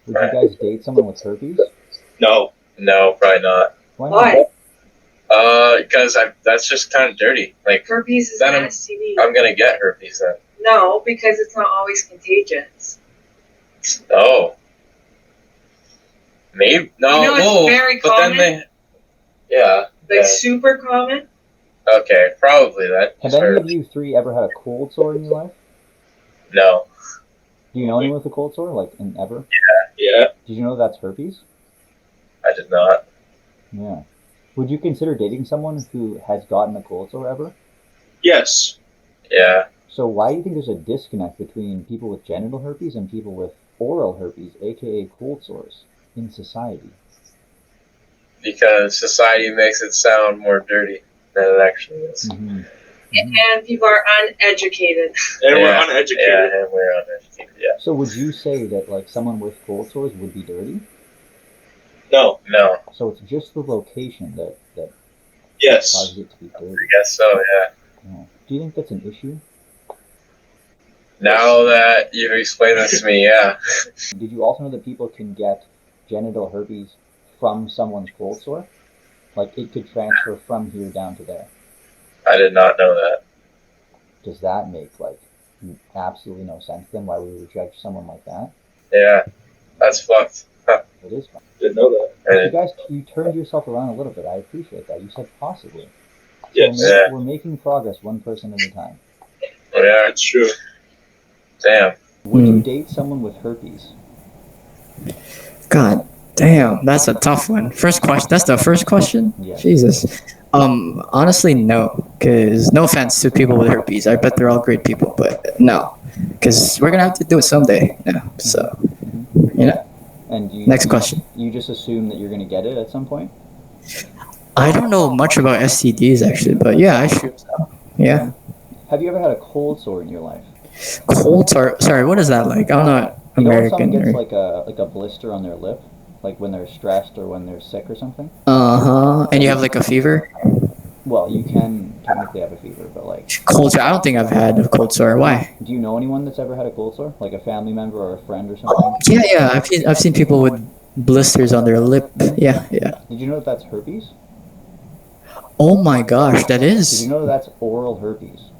Would you guys date someone with herpes? No. No, probably not. Why Why? not? Because that's just kind of dirty. Like, Herpes is then an STD. I'm gonna get herpes then. No, because it's not always contagious. Oh. Maybe no. You know, it's very but common. then yeah. Like super common. Okay, probably that. Have any of you three ever had a cold sore in your life? No. Do you know anyone with a cold sore, like, ever? Yeah. Did you know that's herpes? I did not. Yeah. Would you consider dating someone who has gotten a cold sore ever? Yes. Yeah. So why do you think there's a disconnect between people with genital herpes and people with oral herpes, aka cold sores, in society? Because society makes it sound more dirty than it actually is. Mm-hmm. And people are uneducated. And we're uneducated. Yeah, and we're uneducated. Yeah. So would you say that like someone with cold sores would be dirty? No. So it's just the location that Yes. causes it to be dirty. I guess so. Yeah. Yeah. Do you think that's an issue? Now that you've explained this to me, yeah. Did you also know that people can get genital herpes from someone's cold sore? Like it could transfer from here down to there. I did not know that. Does that make like absolutely no sense then? Why we would judge someone like that? Yeah. That's fucked. Huh. It is fun. Didn't know that. You turned yourself around a little bit. I appreciate that. You said possibly. Yes. Yeah. We're making progress one person at a time. Yeah. That's true. Damn. Would you date someone with herpes? God damn, that's a tough one. First question. That's the first question? Yes. Jesus. Honestly, no. Because no offense to people with herpes. I bet they're all great people, but no. Because we're going to have to do it someday. Yeah. So, you know. And Next question. You just assume that you're going to get it at some point? I don't know much about STDs actually, but yeah, I assume so. Yeah. Have you ever had a cold sore in your life? Cold sore. Sorry, what is that like? I'm not You know when American. someone gets like a blister on their lip? Like when they're stressed or when they're sick or something? And you have like a fever? Well, you can technically have a fever, but like... Cold sore. I don't think I've had a cold sore. Why? Do you know anyone that's ever had a cold sore? Like a family member or a friend or something? Yeah. I've seen people with blisters on their lip. Yeah. Did you know that that's herpes? Oh my gosh, that Did is. you know that that's oral herpes?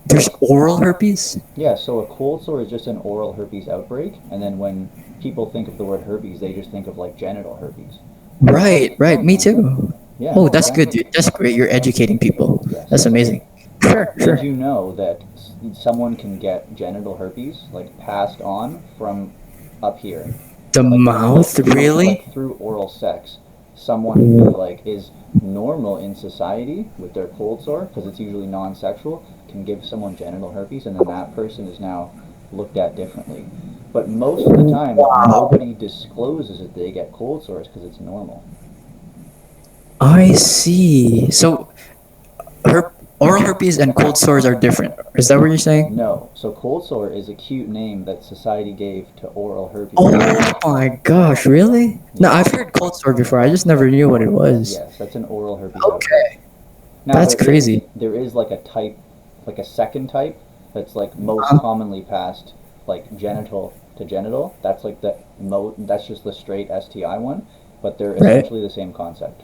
There's oral herpes? Yeah, so a cold sore is just an oral herpes outbreak, and then when people think of the word herpes, they just think of like genital herpes. Right. Me too. Yeah. Oh, that's good, dude. That's great. You're educating people. Yes. That's amazing. Sure. Did you know that someone can get genital herpes, like passed on from up here? The mouth? Really? Like through oral sex. Someone who like is normal in society with their cold sore, because it's usually non-sexual, can give someone genital herpes, and then that person is now looked at differently. But most of the time, nobody discloses that they get cold sores because it's normal. I see. So, oral herpes and cold sores are different. Is that what you're saying? No. So cold sore is a cute name that society gave to oral herpes. Oh my gosh, really? No, I've heard cold sore before. I just never knew what it was. Yes, that's an oral herpes. Okay. Now, That's crazy. There is like a type, like a second type, that's like most commonly passed, like genital to genital. That's like that's just the straight STI one, but they're essentially the same concept.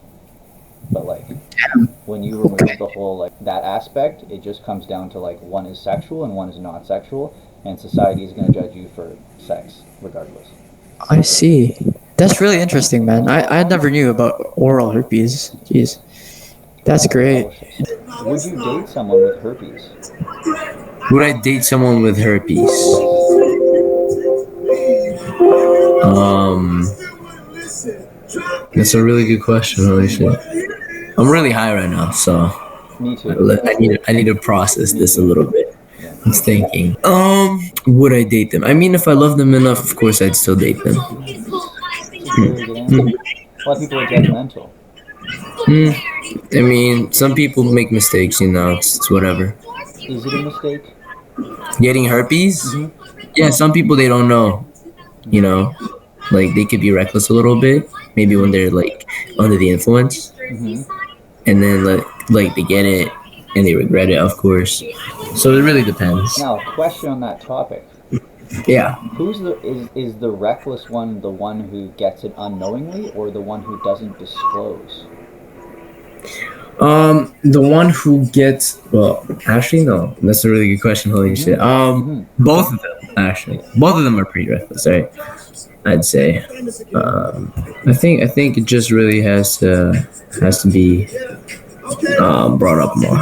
But like, when you remove the whole like that aspect, it just comes down to like one is sexual and one is not sexual, and society is going to judge you for sex regardless. I see. That's really interesting, man. I never knew about oral herpes. Jeez. That's great. Would you date someone with herpes? Would I date someone with herpes? That's a really good question. Holy shit. I'm really high right now, so Me too. I need to process this a little bit. I was thinking, would I date them? I mean, if I love them enough, of course, I'd still date them. That's a very good answer. A lot of people are judgmental. I mean, some people make mistakes, you know, it's whatever. Is it a mistake? Getting herpes? Yeah, some people, they don't know, you know, like they could be reckless a little bit, maybe when they're like under the influence, and then like they get it and they regret it, of course. So it really depends. Now, a question on that topic. Yeah. Who's the is the reckless one the one who gets it unknowingly, or the one who doesn't disclose? The one who gets, well, actually no, that's a really good question. Holy shit. Both of them actually, both of them are pretty reckless, right? I'd say. I think it just really has to be brought up more.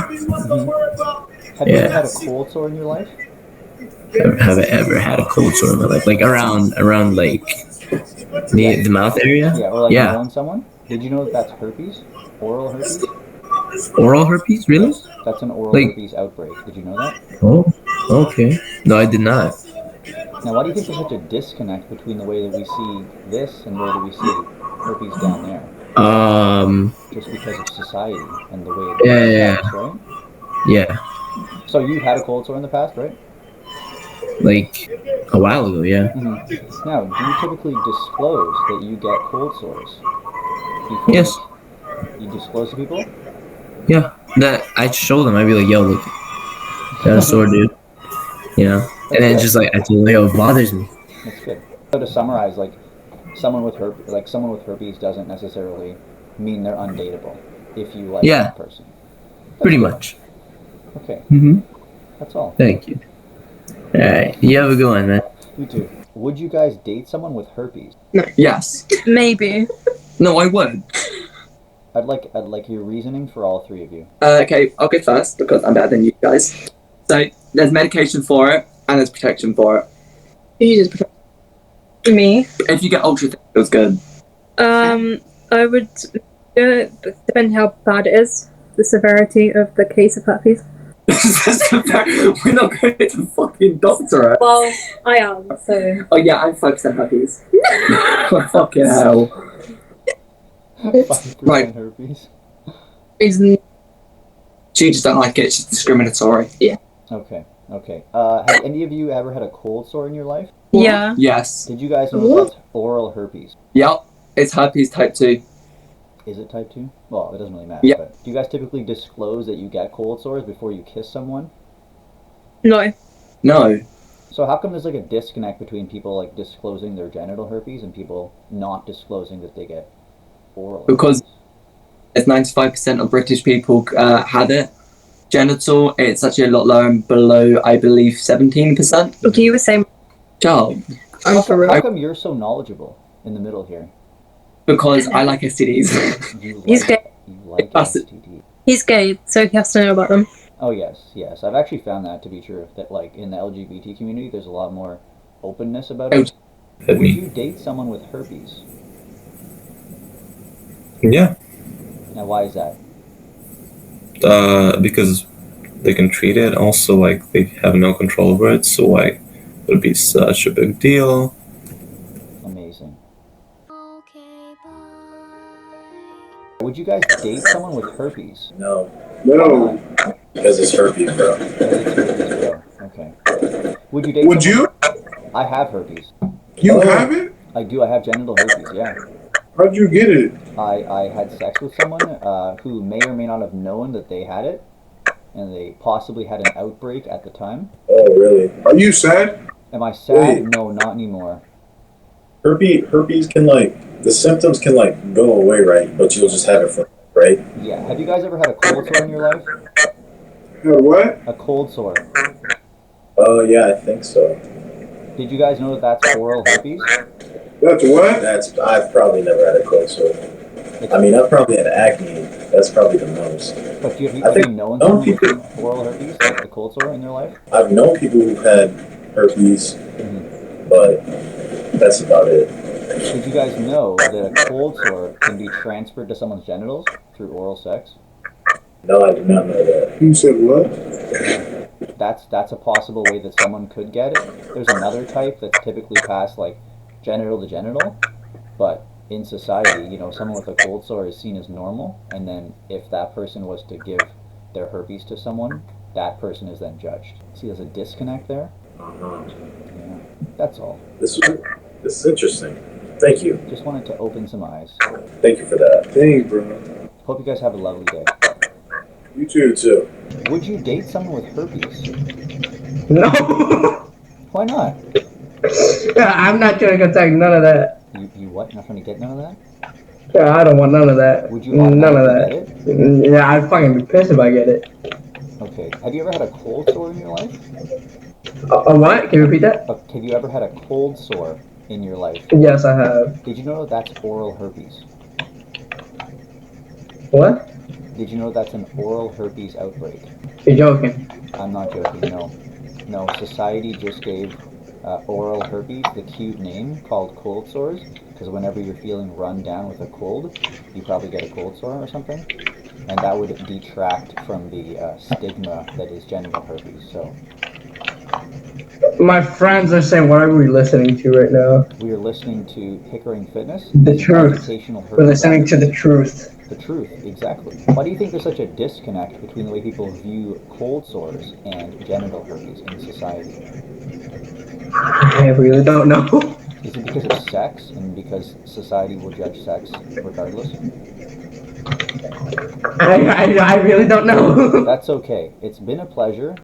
Have you ever had a cold sore in your life? Have I ever had a cold sore in my life? Like around like the mouth area? Yeah, or like Yeah. knowing someone? Did you know that that's herpes? Oral herpes? Oral herpes? Really? Yes, that's an oral Like- herpes outbreak. Did you know that? Oh, okay. No, I did not. Now, why do you think there's such a disconnect between the way that we see this and the way that we see herpes down there? Yeah, Just because of society and the way it yeah, affects, right? yeah. So you've had a cold sore in the past, right? Like a while ago, yeah. Now, do you typically disclose that you get cold sores? Before Yes. You disclose to people? Yeah. That I'd show them. I'd be like, "Yo, look, got a sore, dude." You know, and then just like I told them, "Yo, it bothers me." That's good. So to summarize, like someone with herpes doesn't necessarily mean they're undateable if you like Yeah. that person. Pretty much. Okay, Mm-hmm. that's all. Thank you. All right. You have a good one, man. You too. Would you guys date someone with herpes? Yes. Maybe. No, I wouldn't. I'd like your reasoning for all three of you. Okay, I'll go first because I'm better than you guys. So there's medication for it and there's protection for it. You just protect me. If you get ultra thick, it feels good. I would do it, but depending how bad it is, the severity of the case of herpes. We're not going to fucking doctor it. Well, I am, so. Oh yeah, I'm 5% herpes. Fucking hell. 5% Right. herpes. Reason. She just don't like it, she's discriminatory. Yeah. Okay. Have any of you ever had a cold sore in your life? Yeah. Yes. Did you guys know that's oral herpes? Yep. It's herpes type 2. Is it type 2? Well, it doesn't really matter. Yeah. But do you guys typically disclose that you get cold sores before you kiss someone? No. No. So how come there's like a disconnect between people like disclosing their genital herpes and people not disclosing that they get oral Because herpes? As 95% of British people had it. Genital, it's actually a lot lower and below, I believe, 17%. Okay, you were saying. Job. How I'm for real. come you're so knowledgeable in the middle here? Because I like STDs. He's gay. You like That's it. STD. He's gay, so he has to know about them. Oh yes. I've actually found that to be true. That like in the LGBT community, there's a lot more openness about it. Would you date someone with herpes? Yeah, Now, why is that? because they can treat it. Also, like they have no control over it, so like it would be such a big deal. Amazing. Would you guys date someone with herpes? No, No. because it's herpes, bro. It's herpes, bro. Okay. Would you date? Would you? I have herpes. You have it? I do. I have genital herpes. Yeah. How'd you get it? I had sex with someone who may or may not have known that they had it, and they possibly had an outbreak at the time. Oh, really? Are you sad? Am I sad? Wait. No, not anymore. Herpes can the symptoms can go away, right? But you'll just have it for, right? Yeah. Have you guys ever had a cold sore in your life? What? A cold sore. Oh, yeah, I think so. Did you guys know that that's oral herpes? That's what? I've probably never had a cold sore. I mean, I've probably had acne. That's probably the most. But have you I think known some someone people- with oral herpes, like the cold sore in their life? I've known people who've had herpes, but that's about it. Did you guys know that a cold sore can be transferred to someone's genitals through oral sex? No, I did not know that. You said what? That's a possible way that someone could get it. There's another type that's typically passed like genital to genital, but in society, someone with a cold sore is seen as normal, and then if that person was to give their herpes to someone, that person is then judged. See, there's a disconnect there. Yeah, that's all. This is interesting. Thank you. Just wanted to open some eyes. Thank you for that. Dang, bro. Hope you guys have a lovely day. You too. Would you date someone with herpes? No. Why not? I'm not trying to take none of that. You what? Not trying to get none of that? Yeah, I don't want none of that. Would you None of automatically that. get it? Yeah, I'd fucking be pissed if I get it. Okay. Have you ever had a cold sore in your life? A what? Can you repeat that? Have you ever had a cold sore in your life? Yes, I have. Did you know that's oral herpes? What? Did you know that's an oral herpes outbreak? You're joking. I'm not joking, no. No, society just gave oral herpes the cute name called cold sores, because whenever you're feeling run down with a cold, you probably get a cold sore or something, and that would detract from the stigma that is genital herpes. So My friends are saying, what are we listening to right now? we are listening to Pickering Fitness. The It's an truth. educational herpes We're listening to the advocacy. truth. The truth, exactly. Why do you think there's such a disconnect between the way people view cold sores and genital herpes in society? I really don't know. Is it because of sex and because society will judge sex regardless? I really don't know. That's okay. It's been a pleasure.